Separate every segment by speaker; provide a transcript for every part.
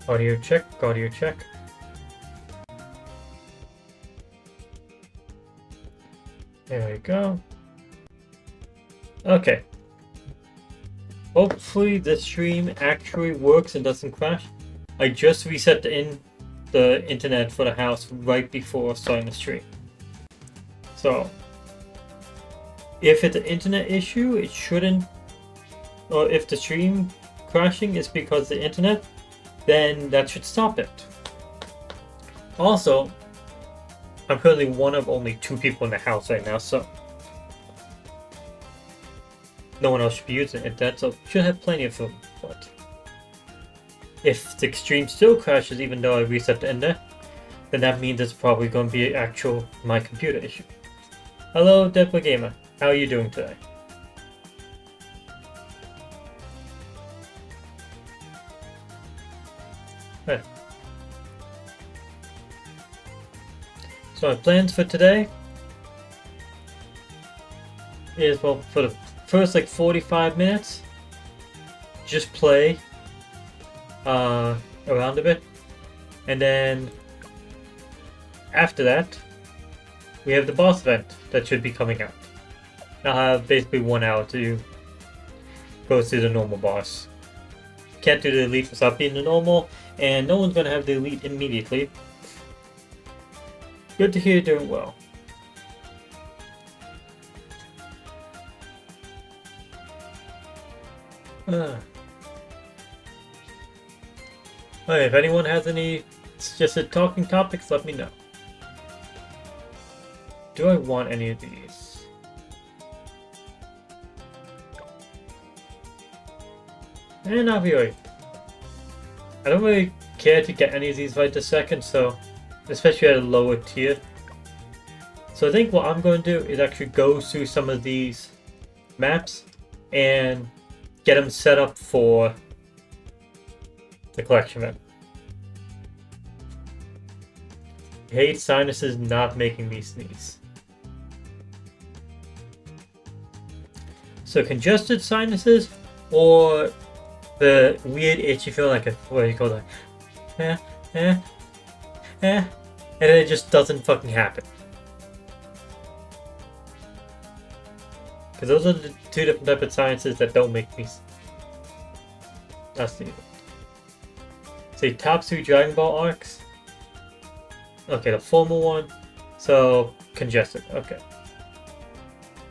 Speaker 1: Audio check, audio check. There we go. Okay. Hopefully the stream actually works and doesn't crash. I just reset the internet for the house right before starting the stream. So, if it's an internet issue, it shouldn't, or if the stream crashing is because of the internet, then that should stop it. Also, I'm currently one of only 2 people in the house right now, so no one else should be using the internet, so should have plenty of room. But if the stream still crashes even though I reset the internet, then that means it's probably going to be my computer issue. Hello, Deadpool Gamer. How are you doing today? Right. So my plans for today is, well, for the first like 45 minutes, just play around a bit, and then after that we have the boss event that should be coming out. I'll have basically 1 hour to go through the normal boss. Can't do the elite without being the normal, and no one's gonna have the elite immediately. Good to hear you're doing well. If anyone has any suggested talking topics, let me know. Do I want any of these? And not really. I don't really care to get any of these right this second, so especially at a lower tier. So I think what I'm going to do is actually go through some of these maps and get them set up for the collection event. I hate sinuses not making me sneeze. So congested sinuses, or the weird itchy feeling like what do you call that? And it just doesn't fucking happen. Because those are the 2 different types of sinuses that don't make me. That's the. Say top 2 Dragon Ball arcs. Okay, the formal one. So congested. Okay.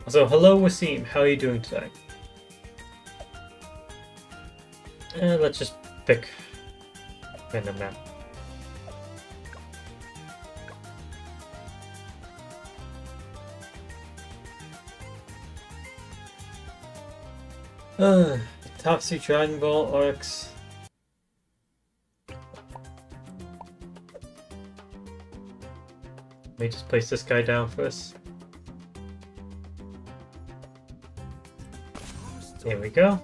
Speaker 1: So hello Wasim, how are you doing today? And let's just pick random map. Top 2 Dragon Ball arcs. Let me just place this guy down first. There we go.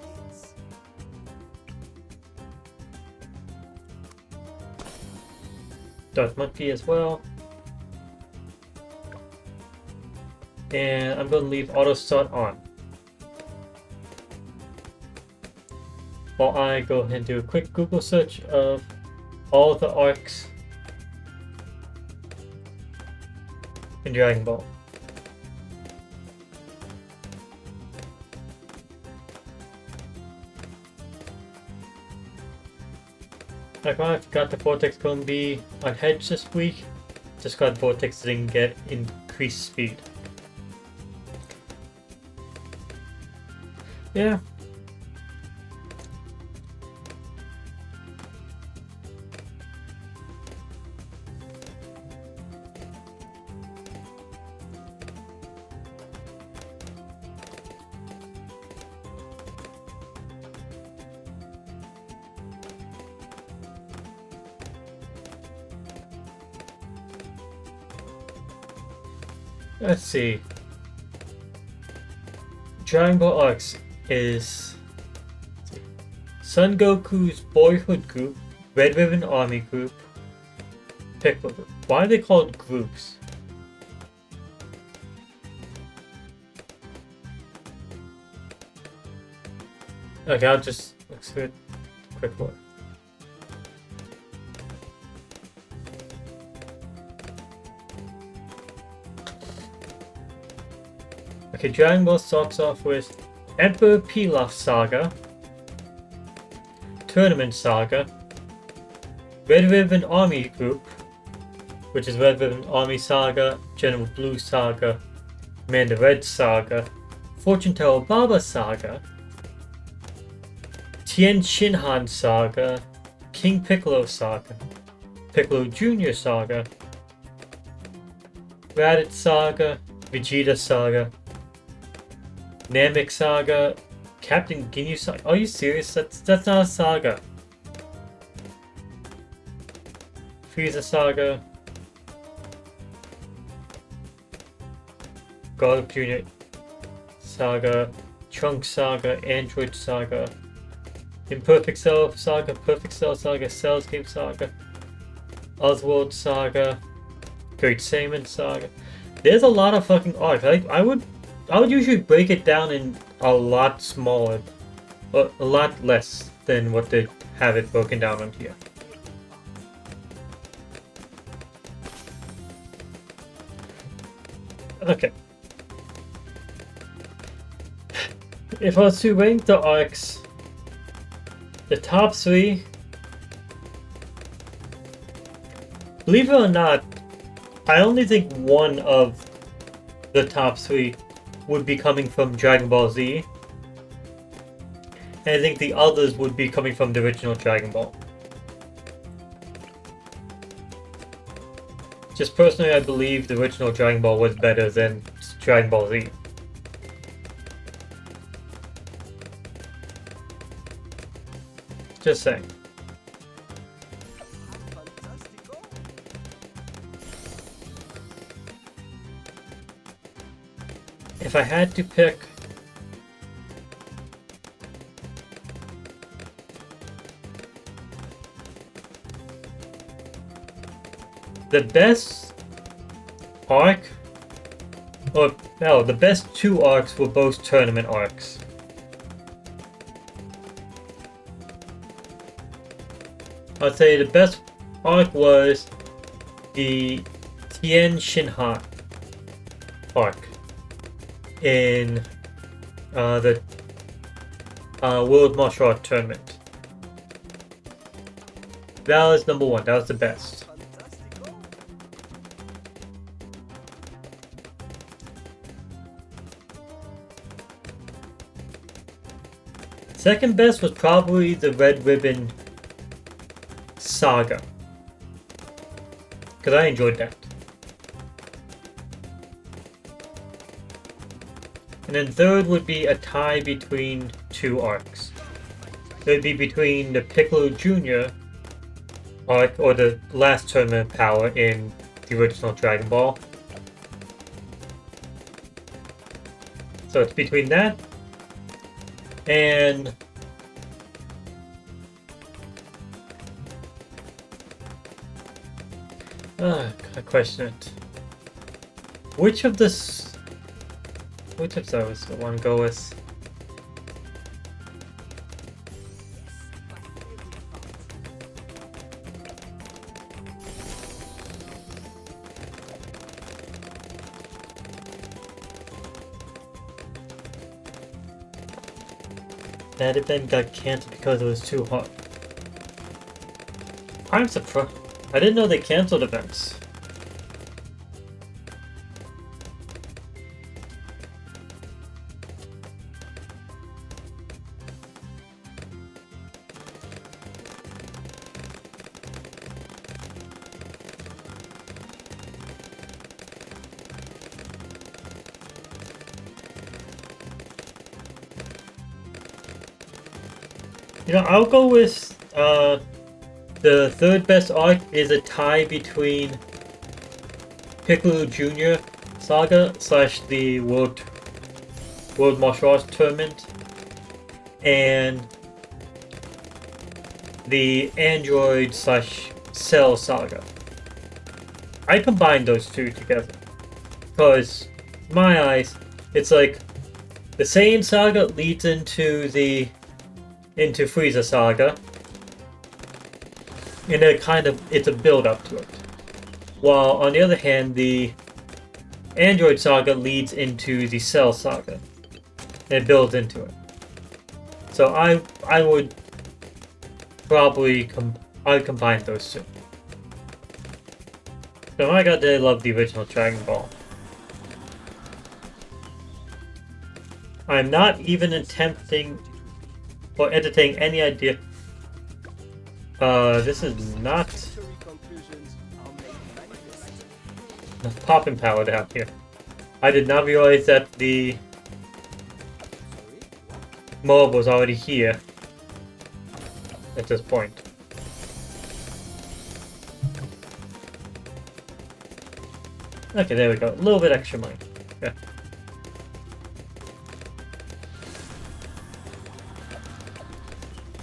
Speaker 1: Dark Monkey as well. And I'm going to leave auto start on. While I go ahead and do a quick Google search of all the arcs in Dragon Ball. I forgot the Vortex going to be on Hedge this week. Just got Vortex didn't get increased speed. Yeah. Let's see. Dragon Ball Arcs is Son Goku's Boyhood Group, Red Ribbon Army Group, Piccolo Group. Why are they called groups? Okay, I'll just look through it. Quick look. Okay, Dragon Ball starts off with Emperor Pilaf Saga, Tournament Saga, Red Ribbon Army Group, which is Red Ribbon Army Saga, General Blue Saga, Commander Red Saga, Fortune Teller Baba Saga, Tien Shinhan Saga, King Piccolo Saga, Piccolo Jr. Saga, Raditz Saga, Vegeta Saga, Namek Saga, Captain Ginyu Saga. Are you serious? That's not a saga. Frieza Saga, God Jr. Saga, Trunks Saga, Android Saga, Imperfect Cell Saga, Perfect Cell Saga, Cell's Game Saga, Oswald Saga, Great Saiyaman Saga. There's a lot of fucking arcs. I would usually break it down in a lot smaller, a lot less than what they have it broken down on here. Okay. If I was to rank the arcs, the top 3, believe it or not, I only think one of the top 3 would be coming from Dragon Ball Z, and I think the others would be coming from the original Dragon Ball. Just personally, I believe the original Dragon Ball was better than Dragon Ball Z. Just saying. If I had to pick the best arc, or no, the best 2 arcs were both tournament arcs. I'd say the best arc was the Tien Shinhan arc in the World Martial Arts Tournament. That was number 1. That was the best. Second best was probably the Red Ribbon Saga, because I enjoyed that. And then third would be a tie between 2 arcs. It would be between the Piccolo Jr. arc, or the last tournament power in the original Dragon Ball. So it's between that and I question it. Which of those do I want to go with? That event got cancelled because it was too hot. I'm surprised. I didn't know they cancelled events. You know, I'll go with the third best arc is a tie between Piccolo Jr. Saga / the World Martial Arts Tournament and the Android / Cell Saga. I combined those 2 together because, in my eyes, it's like the Saiyan Saga leads into Frieza Saga, and it's a build up to it. While on the other hand, the Android Saga leads into the Cell Saga. It builds into it. So I would probably I'd combine those two. So my god, did I love the original Dragon Ball. I'm not even attempting or entertaining any idea. This is not the popping power down here. I did not realize that the mob was already here at this point. Okay, there we go. A little bit extra money. Yeah.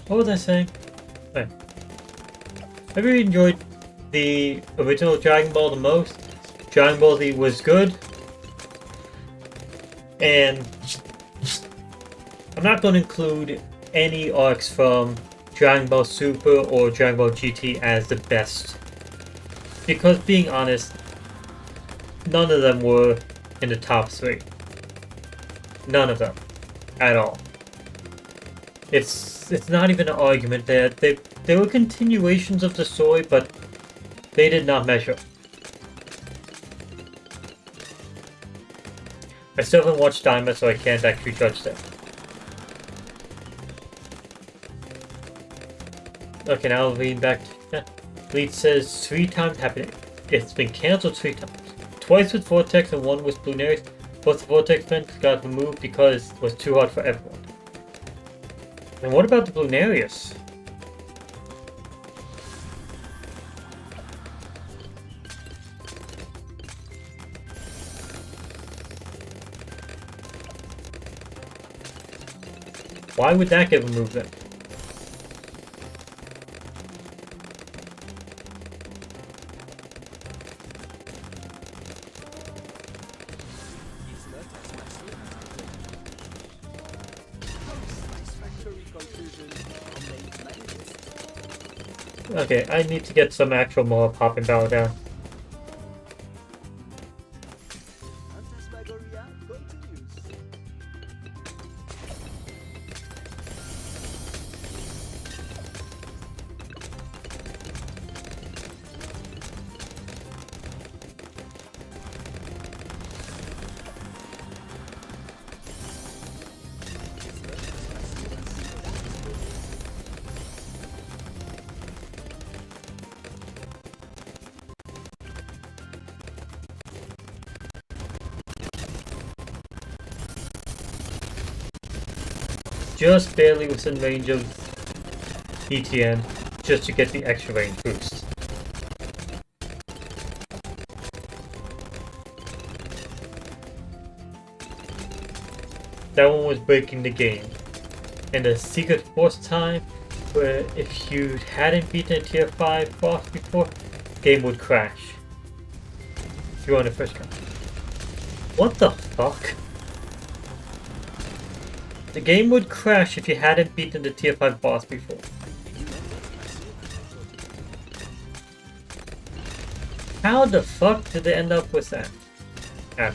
Speaker 1: What was I saying? Right. I really enjoyed the original Dragon Ball the most. Dragon Ball Z was good. And I'm not going to include any arcs from Dragon Ball Super or Dragon Ball GT as the best. Because being honest, none of them were in the top 3. None of them. At all. It's not even an argument that they were continuations of the story, but they did not measure. I still haven't watched Daima, so I can't actually judge them. Okay, now reading back. Yeah. Lead says 3 times happening. It's been cancelled 3 times. Twice with Vortex and 1 with Lunaries. Both the Vortex events got removed because it was too hard for everyone. And what about the Lunarius? Why would that get removed then? Okay, I need to get some actual more popping power down. Just barely within range of ETN, just to get the extra range boost. That one was breaking the game. And the Secret Force time, where if you hadn't beaten a tier 5 boss before, game would crash. If you were on the first round. What the fuck? The game would crash if you hadn't beaten the tier 5 boss before. How the fuck did they end up with that? Ah.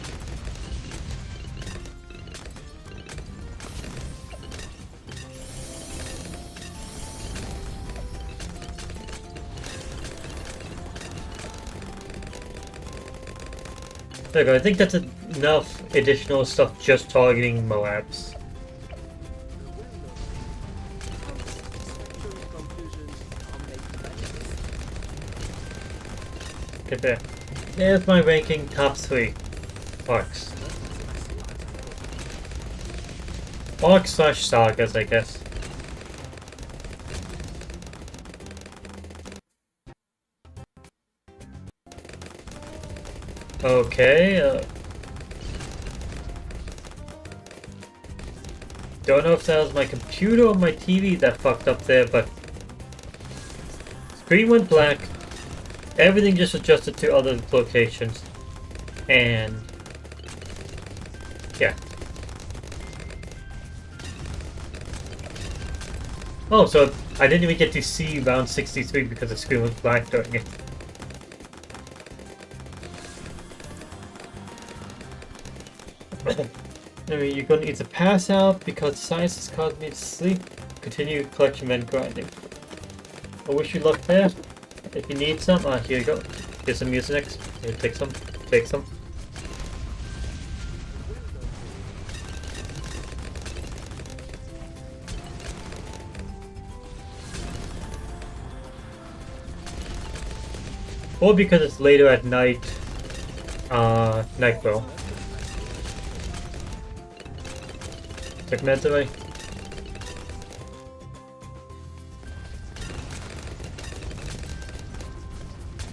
Speaker 1: There we go. I think that's enough additional stuff just targeting Moabs. Get there. There's my ranking top 3 arcs. Arcs slash sagas, I guess. Okay, don't know if that was my computer or my TV that fucked up there, but screen went black, everything just adjusted to other locations, and yeah. Oh, so I didn't even get to see round 63 because the screen was black during it. I mean, you're gonna either pass out because science has caused me to sleep, continue collection and grinding. I wish you luck there. If you need some, here you go. Here's some Mucinex. Here, take some. Take some. Or because it's later at night, night bro. Took meds away.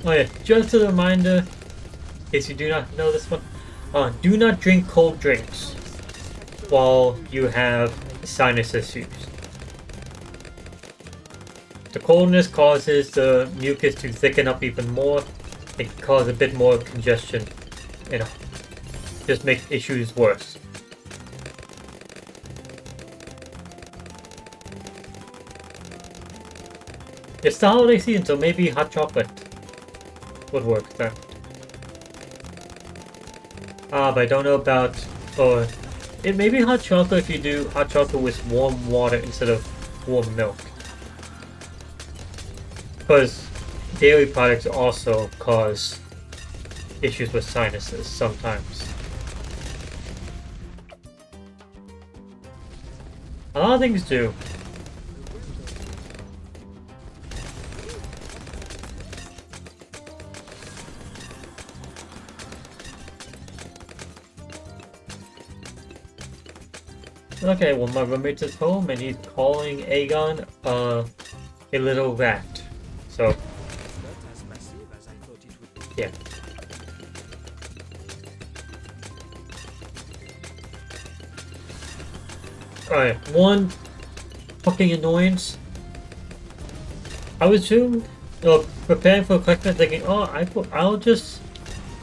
Speaker 1: Oh yeah, just a reminder, in case you do not know this one, do not drink cold drinks while you have sinus issues. The coldness causes the mucus to thicken up even more. It can cause a bit more congestion, you know, just make issues worse. It's the holiday season, so maybe hot chocolate would work there. But I don't know about, or it may be hot chocolate if you do hot chocolate with warm water instead of warm milk. Because dairy products also cause issues with sinuses sometimes. A lot of things do. Okay, well my roommate is home and he's calling Aegon a little rat. So, yeah. Alright, one fucking annoyance. I was preparing for a collection thinking, oh, I'll just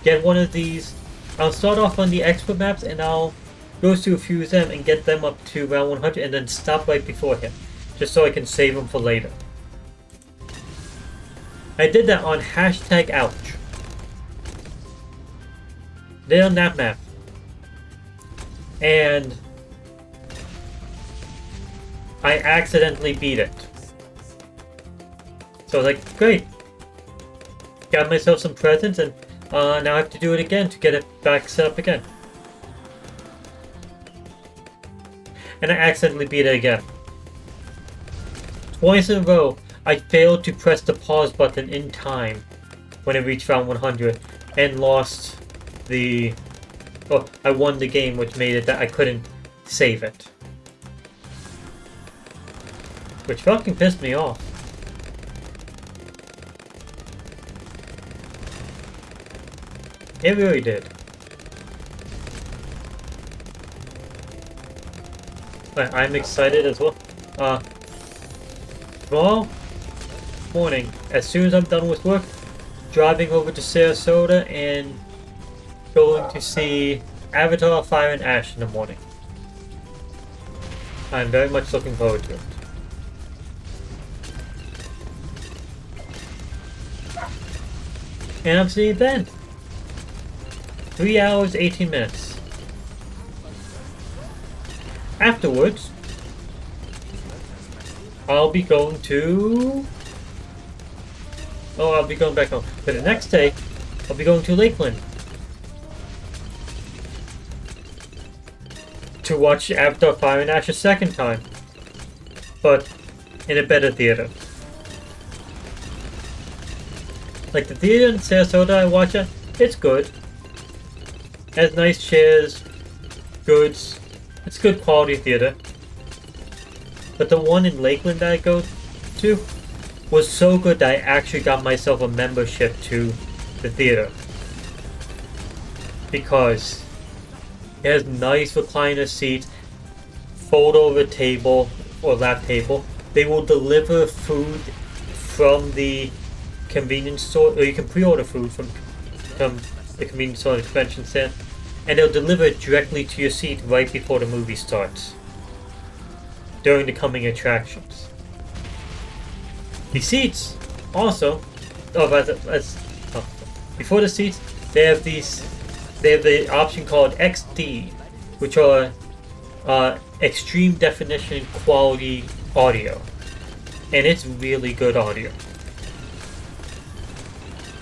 Speaker 1: get one of these. I'll start off on the expert maps and I'll go through a few of them and get them up to round 100 and then stop right before him. Just so I can save them for later. I did that on #ouch. Did on that map. And I accidentally beat it. So I was like, great. Got myself some presents and now I have to do it again to get it back set up again. And I accidentally beat it again. Twice in a row, I failed to press the pause button in time when I reached round 100 and lost the... Oh, I won the game, which made it that I couldn't save it. Which fucking pissed me off. It really did. But I'm excited as well. Tomorrow morning, as soon as I'm done with work, driving over to Sarasota and going to see Avatar Fire and Ash in the morning. I'm very much looking forward to it. And I'm seeing it then. 3 hours, 18 minutes. Afterwards, I'll be going to... Oh, I'll be going back home. But the next day, I'll be going to Lakeland. To watch Avatar Fire and Ash a second time. But in a better theater. Like the theater in Sarasota I watch it, it's good. Has nice chairs, goods. It's good quality theater. But the one in Lakeland that I go to was so good that I actually got myself a membership to the theater. Because it has nice recliner seats, fold over table or lap table. They will deliver food from the convenience store, or you can pre-order food from the convenience store and convention center, and they'll deliver it directly to your seat right before the movie starts. During the coming attractions. The seats also, before the seats, they have the option called XD, which are extreme definition quality audio, and it's really good audio.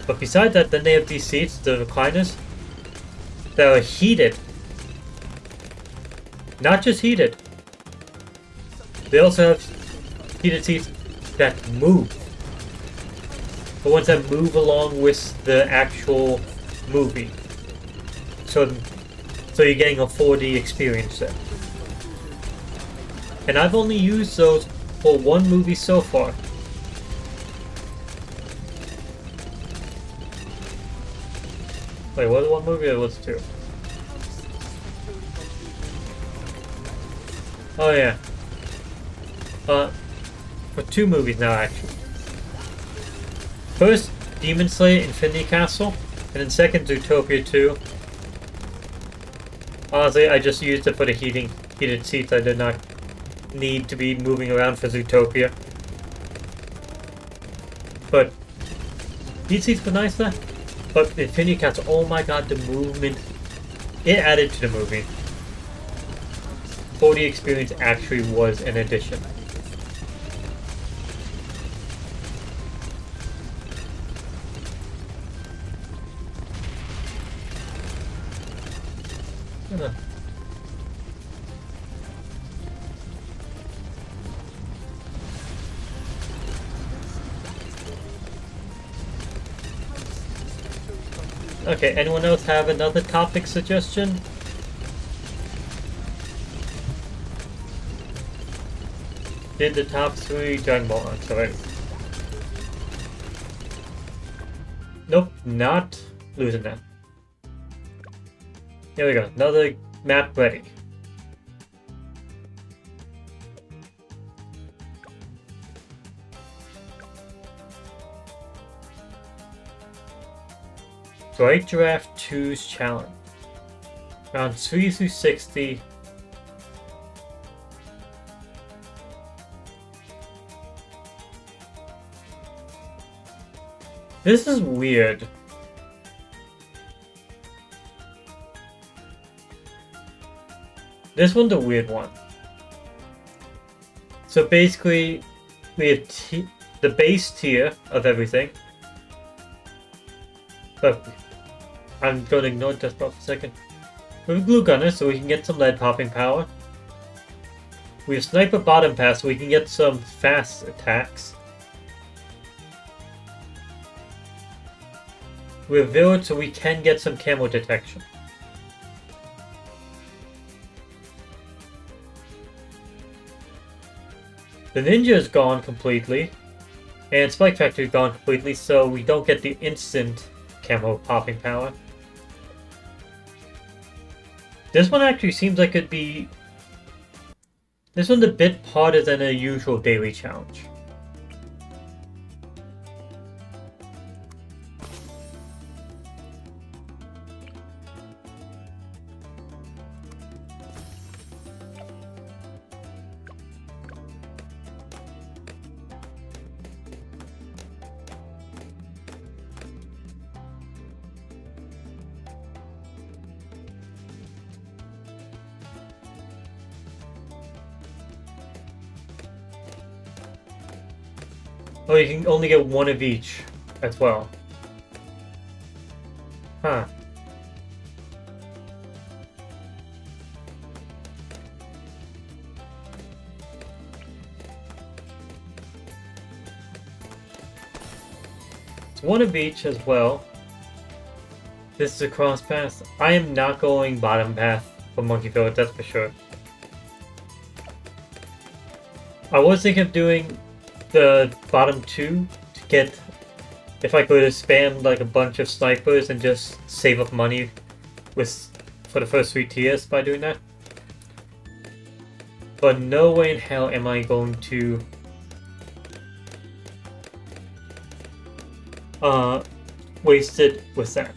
Speaker 1: But besides that, then they have these seats, the recliners, that are heated. Not just heated. They also have heated seats that move. The ones that move along with the actual movie. So you're getting a 4D experience there. And I've only used those for one movie so far. Wait, was it one movie or was it two? Oh yeah. For two movies now actually. First, Demon Slayer Infinity Castle, and then second, Zootopia 2. Honestly, I just used it for the heated seats. I did not need to be moving around for Zootopia. But heated seats were nice there. But Infinity Castle, oh my god, the movement, it added to the movie. 4D experience actually was an addition. Okay, anyone else have another topic suggestion? Did the top 3 Dragon Ball arcs already? Nope, not losing that. Here we go, another map ready. Bright Giraffe 2's challenge. Round 3 through 60. This is weird. This one's a weird one. So basically, we have the base tier of everything. But I'm going to ignore just for a second. We have Glue Gunner, so we can get some lead popping power. We have Sniper Bottom Pass, so we can get some fast attacks. We have Village, so we can get some camo detection. The Ninja is gone completely, and Spike Factory is gone completely, so we don't get the instant camo popping power. This one actually seems like it'd be... This one's a bit harder than a usual daily challenge. Oh, you can only get one of each as well. Huh. It's one of each as well. This is a cross path. I am not going bottom path for Monkey Village, that's for sure. I was thinking of doing the bottom 2 to get, if I could spam like a bunch of snipers and just save up money for the first 3 tiers by doing that. But no way in hell am I going to waste it with that.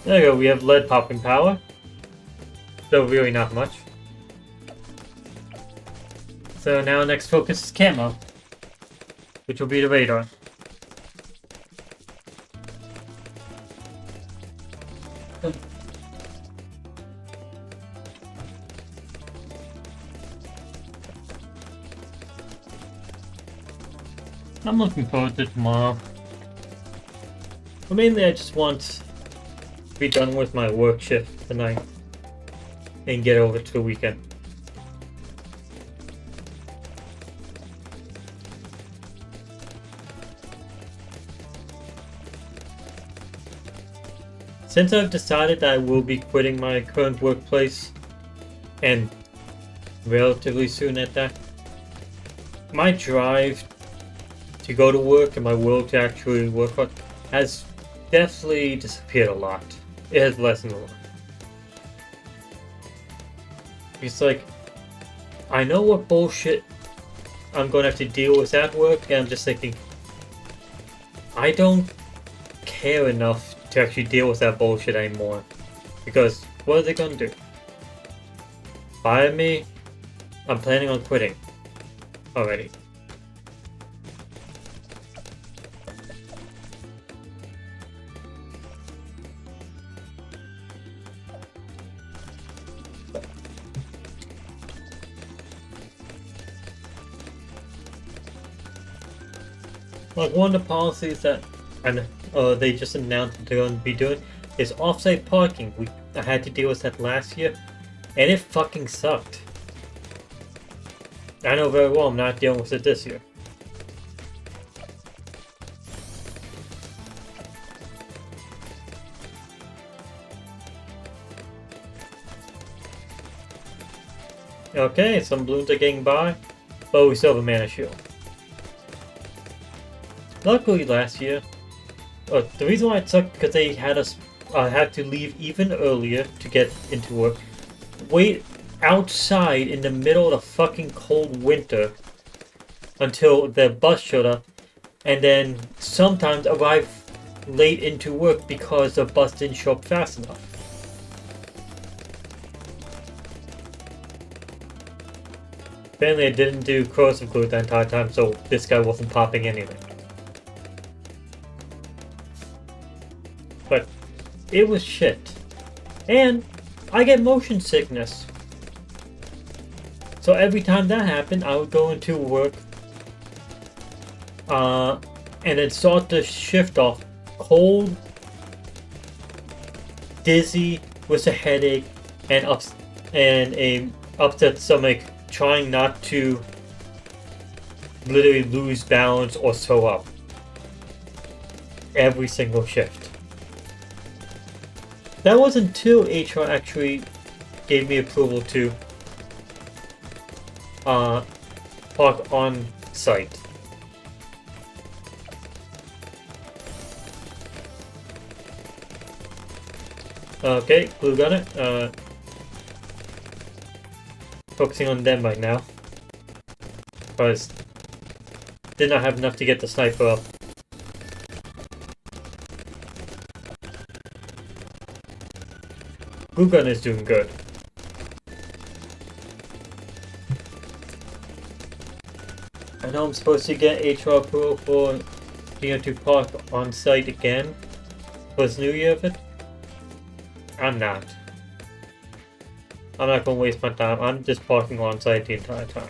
Speaker 1: There you go, we have lead popping power. Though really not much. So now next focus is camo, which will be the radar. I'm looking forward to tomorrow. But mainly I just want to be done with my work shift tonight and get over to the weekend. Since I've decided that I will be quitting my current workplace, and relatively soon at that, my drive to go to work and my will to actually work hard has definitely disappeared a lot. It has lessened a lot. It's like, I know what bullshit I'm going to have to deal with at work, and I'm just thinking, I don't care enough to actually deal with that bullshit anymore. Because what are they going to do? Fire me? I'm planning on quitting already. Like, one of the policies that they just announced that they're going to be doing is off-site parking. I had to deal with that last year, and it fucking sucked. I know very well I'm not dealing with it this year. Okay, some balloons are getting by, but we still have a mana shield. Luckily last year, the reason why it sucked because they had us have to leave even earlier to get into work. Wait outside in the middle of the fucking cold winter until the bus showed up, and then sometimes arrive late into work because the bus didn't show up fast enough. Apparently I didn't do corrosive glue the entire time, so this guy wasn't popping anything. But it was shit. And I get motion sickness. So every time that happened, I would go into work and then start the shift off cold, dizzy, with a headache, and a upset stomach, trying not to literally lose balance or throw up. Every single shift. That wasn't until HR actually gave me approval to park on site. Okay, glue gun it. Focusing on them right now. Because did not have enough to get the sniper up. Glue gun is doing good. I know I'm supposed to get HR approval for being able to park on site again for this new year of it. I'm not. I'm not going to waste my time. I'm just parking on site the entire time.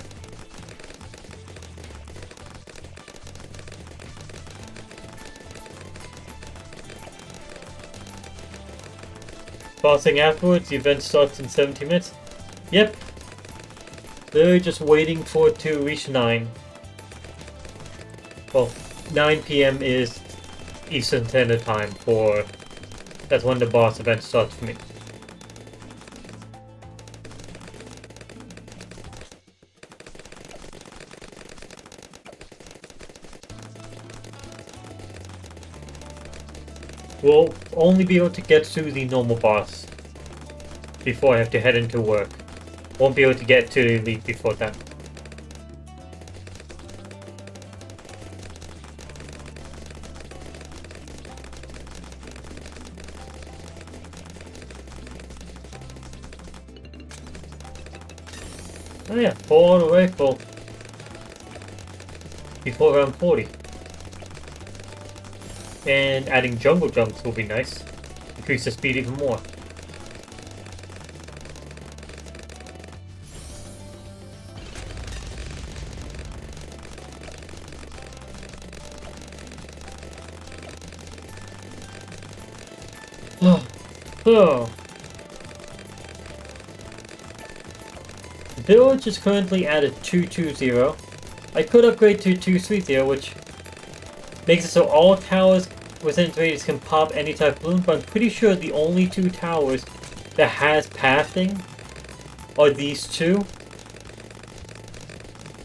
Speaker 1: Passing afterwards, the event starts in 17 minutes. Yep. They're just waiting for it to reach 9. Well, 9 PM is Eastern Standard Time for... That's when the boss event starts for me. We'll only be able to get through the normal boss before I have to head into work. Won't be able to get to the elite before that. Oh yeah, full auto rifle before round 40. And adding jungle jumps will be nice. Increase the speed even more. Oh. Village is currently at a 220. I could upgrade to 230, which makes it so all towers within its radius can pop any type of balloon, but I'm pretty sure the only two towers that has pathing are these two.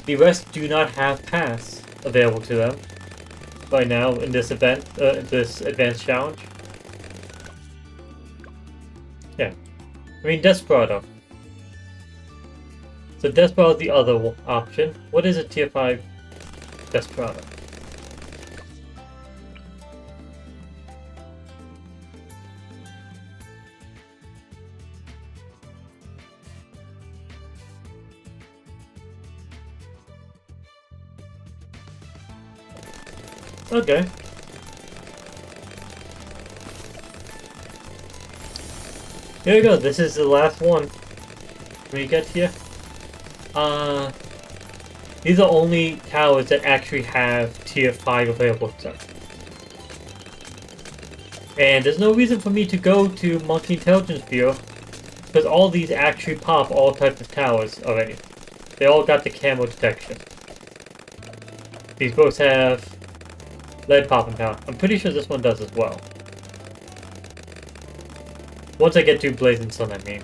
Speaker 1: The rest do not have paths available to them right now in this event, this advanced challenge. Yeah. I mean, Desperado. So Desperado is the other option. What is a tier 5 Desperado? Okay. Here we go. This is the last one. When you get here. These are only towers that actually have tier 5 available to them. And there's no reason for me to go to Monkey Intelligence Bureau, because all these actually pop all types of towers already. They all got the camo detection. These both have lead popping power. I'm pretty sure this one does as well. Once I get to Blazing Sun, I mean.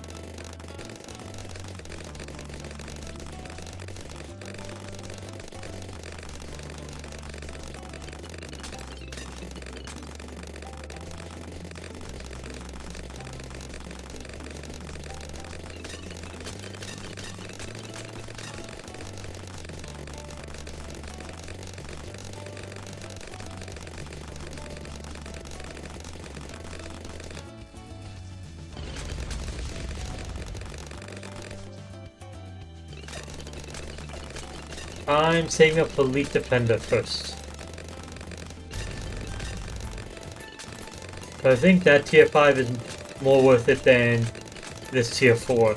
Speaker 1: I'm saving up for Elite Defender first. I think that tier 5 is more worth it than this tier 4.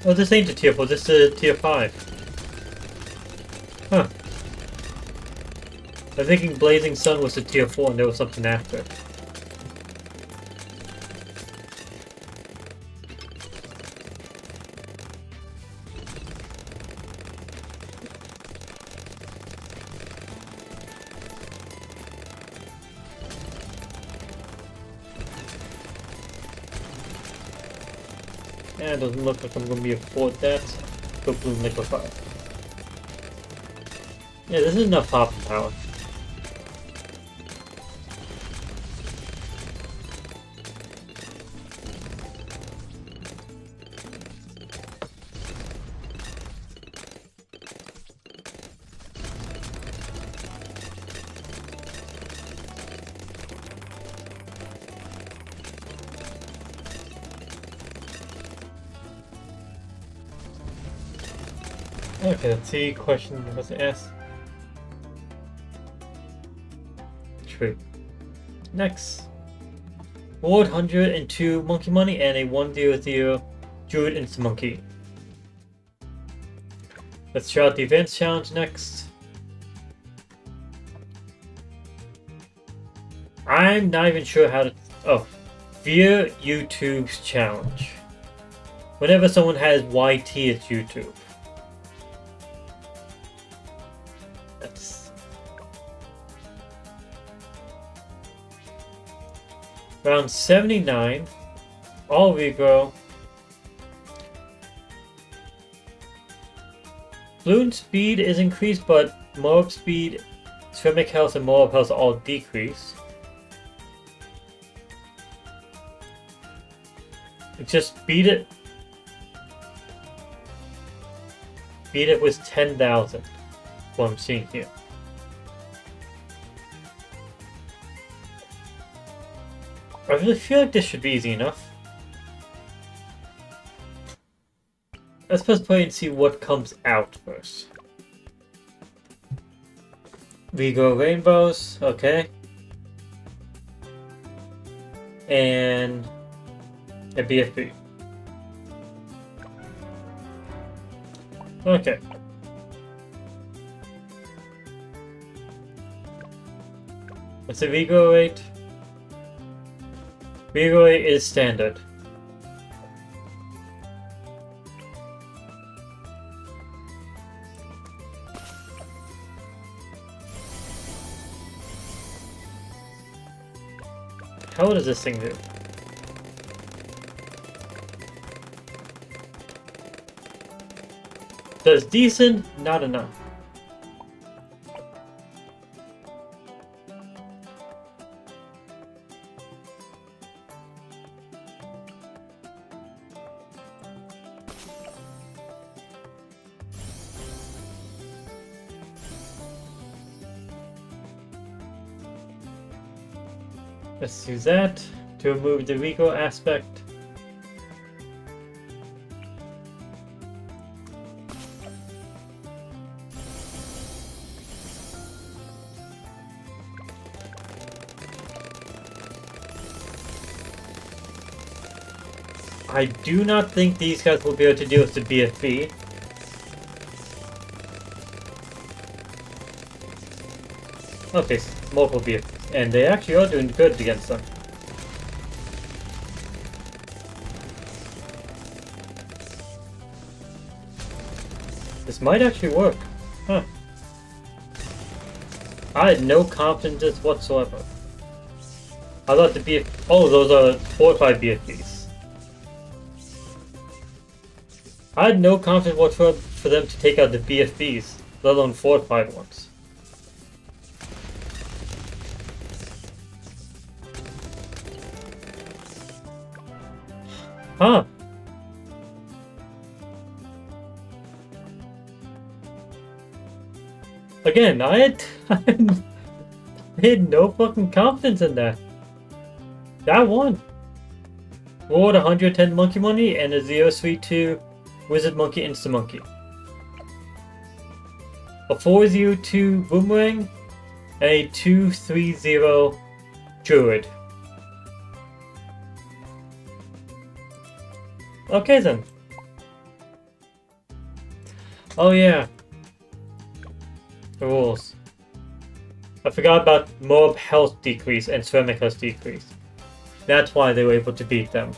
Speaker 1: Oh, this ain't a tier 4, this is a tier 5. Huh. I was thinking Blazing Sun was a tier 4 and there was something after. Yeah, it doesn't look like I'm going to be afford that. Go Blue Nickel 5. Yeah, this is enough popping power. Okay, let's see. Question was asked. True. Next. Reward 102 Monkey Money and a 100 Druid Instant Monkey. Let's try out the Advanced Challenge next. I'm not even sure how to... Oh. Via YouTube's challenge. Whenever someone has YT, it's YouTube. That's... Round 79. All regrow. Balloon speed is increased, but mob speed, ceramic health, and mob health all decrease. Just beat it. Beat it with 10,000. What I'm seeing here. I really feel like this should be easy enough. Let's press play and see what comes out first. We go rainbows, okay. And a BFB. Okay. What's the Vigo rate? Vigo rate is standard. How does this thing do? Does decent, not enough. Let's use that to remove the Rico aspect. I do not think these guys will be able to deal with the BFB. Okay, multiple BFBs. And they actually are doing good against them. This might actually work. Huh. I had no confidence in this whatsoever. I thought the BF... Oh, those are fortified BFBs. I had no confidence whatsoever for them to take out the BFBs, let alone fortified ones. Huh. Again, I had no fucking confidence in that. That won. Rolled 110 monkey money and a 032 wizard monkey insta monkey. A 402 boomerang and a 230 druid. Okay then. Oh yeah. The rules. I forgot about mob health decrease and ceramic health decrease. That's why they were able to beat them.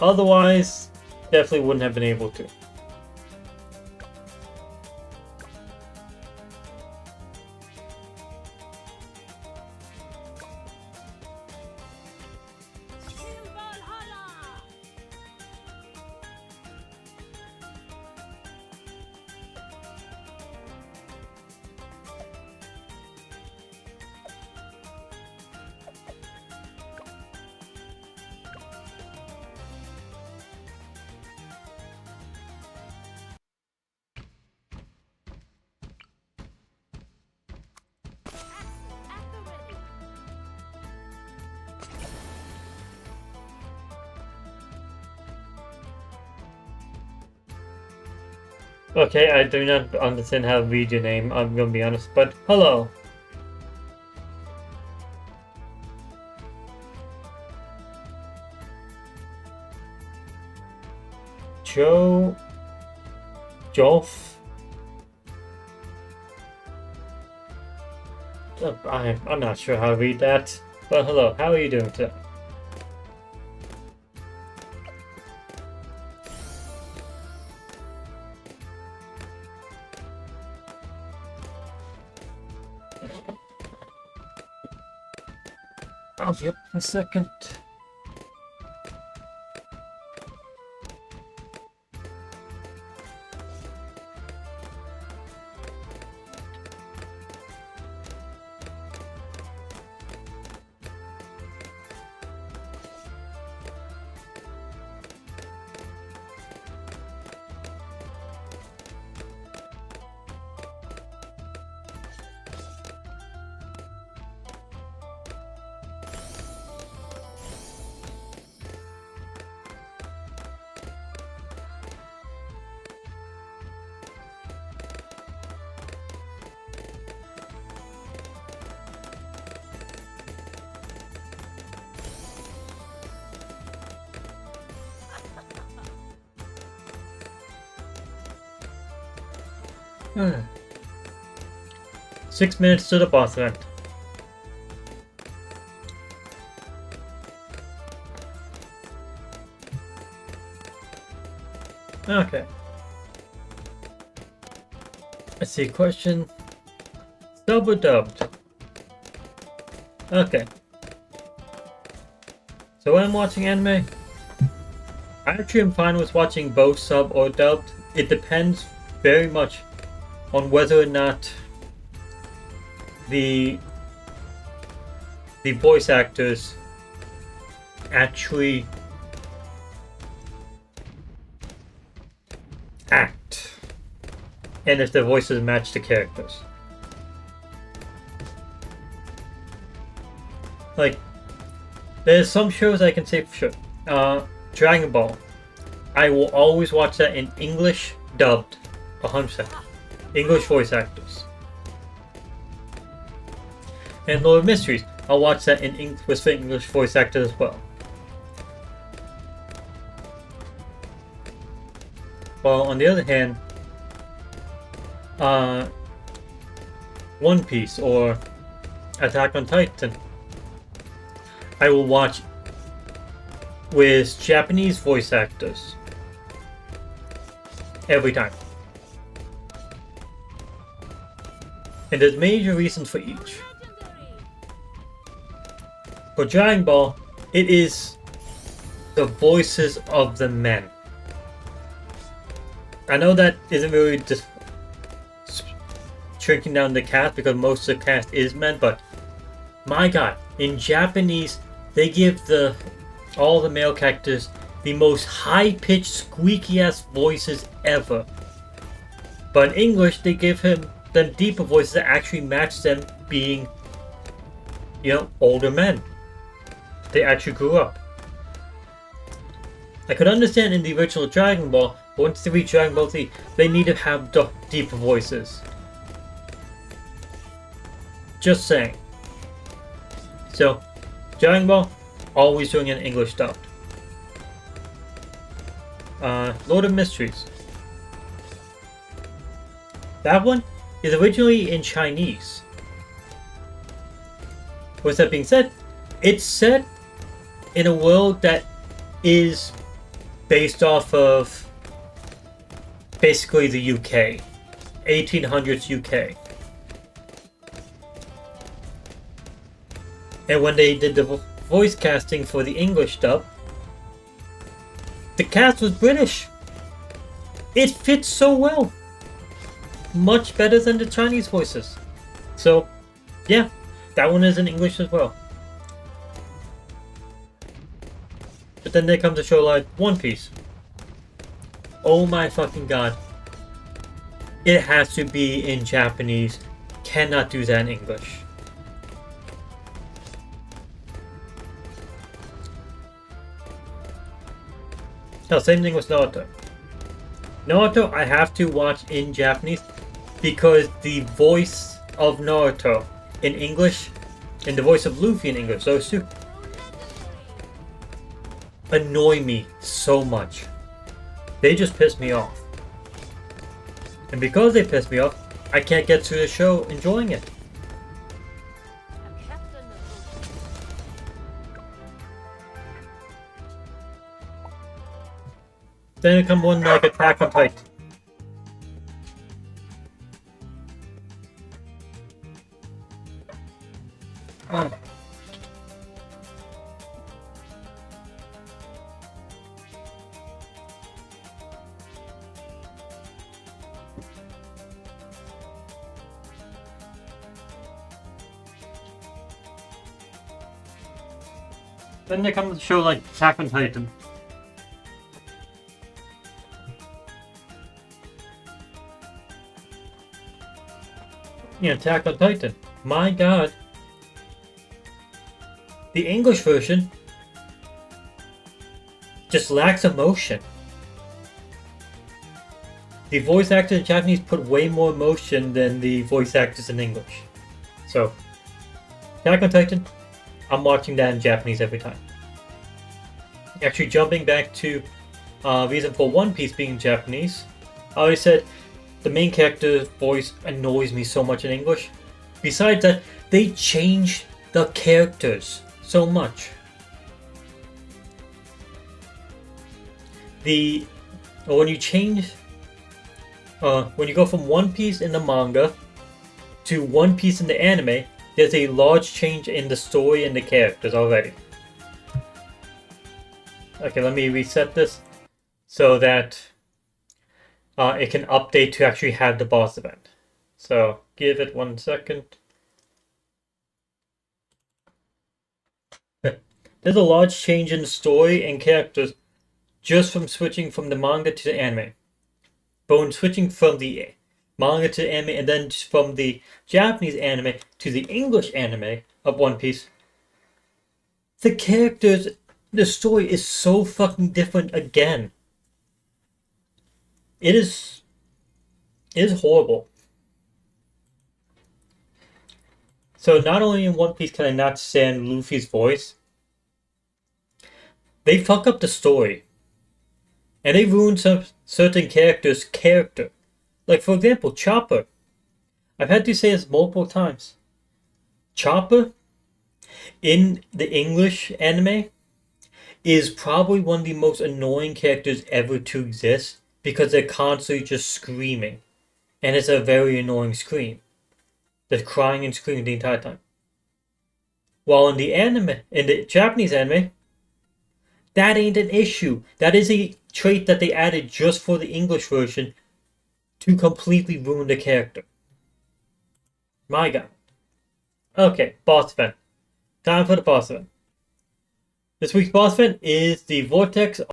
Speaker 1: Otherwise, definitely wouldn't have been able to. Okay, I do not understand how to read your name, I'm gonna be honest, but hello. Joff? I'm not sure how to read that, but hello, how are you doing today? Oh, yep, a second. 6 minutes to the boss event. Okay. Let's see, question. Sub or dubbed? Okay. So when I'm watching anime, I actually am fine with watching both sub or dubbed. It depends very much on whether or not the voice actors actually act, and if their voices match the characters. Like, there's some shows I can say for sure. Dragon Ball. I will always watch that in English dubbed. 100%. English voice actors. And Lord of Mysteries. I'll watch that in with English voice actors as well. While on the other hand, One Piece or Attack on Titan, I will watch with Japanese voice actors every time. And there's major reasons for each. For Dragon Ball, it is the voices of the men. I know that isn't really just shrinking down the cast because most of the cast is men, but my god, in Japanese, they give all the male characters the most high-pitched, squeaky-ass voices ever. But in English, they give them deeper voices that actually match them being, older men. They actually grew up. I could understand in the original Dragon Ball, but once they reach Dragon Ball Z, they need to have deeper voices. Just saying. So, Dragon Ball, always doing an English dub. Lord of Mysteries. That one is originally in Chinese. With that being said, it's set in a world that is based off of basically the UK. 1800s UK. And when they did the voice casting for the English dub, the cast was British. It fits so well. Much better than the Chinese voices. So, yeah, that one is in English as well. But then there comes a show like One Piece. Oh my fucking god. It has to be in Japanese. Cannot do that in English. No, same thing with Naruto. Naruto I have to watch in Japanese because the voice of Naruto in English and the voice of Luffy in English, those two, annoy me so much. They just piss me off. And because they piss me off, I can't get through the show enjoying it. Then it comes one like Attack on Titan. Then there comes a show like Attack on Titan. Attack on Titan. My god. The English version just lacks emotion. The voice actors in Japanese put way more emotion than the voice actors in English. So, Attack on Titan, I'm watching that in Japanese every time. Actually, jumping back to reason for One Piece being Japanese, I always said the main character's voice annoys me so much in English. Besides that, they change the characters so much. When you change, when you go from One Piece in the manga to One Piece in the anime, there's a large change in the story and the characters already. Okay, let me reset this so that it can update to actually have the boss event. So give it 1 second. There's a large change in the story and characters just from switching from the manga to the anime. But when switching from the manga to the anime and then from the Japanese anime to the English anime of One Piece, the characters, the story is so fucking different again. It is horrible. So not only in One Piece can I not stand Luffy's voice, they fuck up the story. And they ruin some certain characters' character. Like, for example, Chopper. I've had to say this multiple times. Chopper, in the English anime, is probably one of the most annoying characters ever to exist because they're constantly just screaming. And it's a very annoying scream. They're crying and screaming the entire time. While in the Japanese anime, that ain't an issue. That is a trait that they added just for the English version to completely ruin the character. My god. Okay, boss event. Time for the boss event. This week's boss event is the Vortex